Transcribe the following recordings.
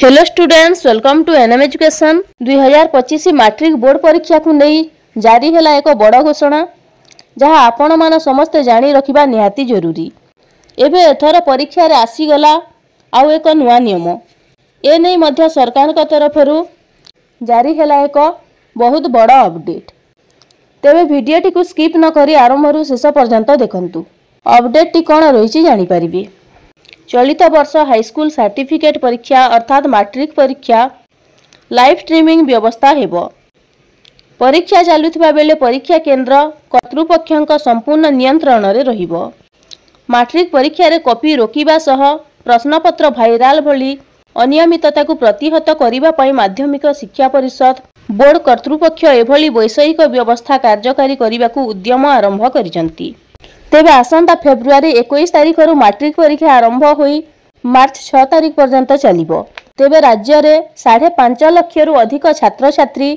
Hello students, welcome to NM education. 2025 matric board परीक्षा को नहीं जारी है एक बड़ घोषणा जहाँ आपण मान समस्ते जानी रखिबा निहाती जरूरी। एबे एथर परीक्षा रे आसीगला आउ एक नुआ नियम ए नहीं मध्य सरकार का तरफ जारी है एक बहुत बड़ अपडेट। तेबे वीडियोटी को स्किप न करी आरंभ शेष पर्यंत देखंतु। अपडेट टी कौन रही जानी पारिबे। चलित वर्ष हाईस्कूल सर्टिफिकेट परीक्षा अर्थात मैट्रिक परीक्षा लाइव स्ट्रीमिंग व्यवस्था हेबो। परीक्षा चालुथिबा बेले परीक्षा केंद्र कर्तृपक्षों संपूर्ण नियंत्रण रे रहिबो। मैट्रिक परीक्षा रे कॉपी रोकिबा सह प्रश्नपत्र भाइराल भली अनियमितता को प्रतिहत करिबा पई माध्यमिक शिक्षा परिषद बोर्ड कर्तृपक्ष एभली वैषयिक व्यवस्था कार्यकारी करिबाकू उद्यम आरंभ करिसंती। तेबे आसंता फेब्रुआरी 21 तारिख रु मैट्रिक परीक्षा आरंभ होई मार्च 6 तारिख पर्यंत चलिबो। तेबे राज्य रे 5.5 लाख रु अधिक छात्र छात्री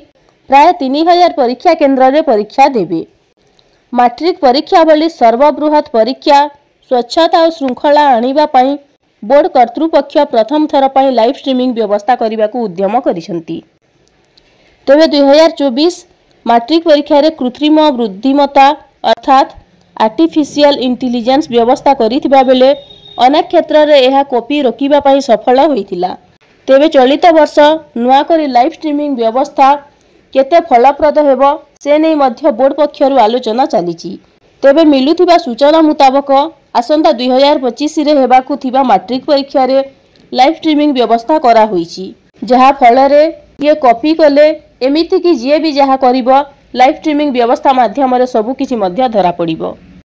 प्राय 3000 परीक्षा केंद्र रे परीक्षा देबे। मैट्रिक परीक्षा भली सर्वबृहत परीक्षा स्वच्छता और श्रृंखला आनिबा पई बोर्ड कर्तृपक्ष प्रथम थर पई लाइव स्ट्रीमिंग व्यवस्था करिबाकू उद्यम करिसंती। तेबे 2024 मैट्रिक परीक्षा रे कृत्रिम बुद्धिमत्ता अर्थात आर्टिफिशियल इंटेलिजेंस व्यवस्था करिथिबा बेले अनेक क्षेत्र रे एहा कॉपी रोकिबा पई सफल होइतिला। तेबे चलित वर्ष नुआ करी लाइव स्ट्रीमिंग व्यवस्था केते फलप्रद हेबो से नै मध्य बोर्ड पक्षरु आलोचना चलीची। तेबे मिलुथिबा सूचना मुताबक आसंता 2025 रे हेबाकू थिबा मैट्रिक परीक्षा रे लाइव स्ट्रीमिंग व्यवस्था करा होईची, जहा फल रे ये कॉपी कले एमिति कि जे भी जहा करिवो लाइव स्ट्रीमिंग व्यवस्था माध्यम रे सबु किछि मध्य धरा पड़िबो।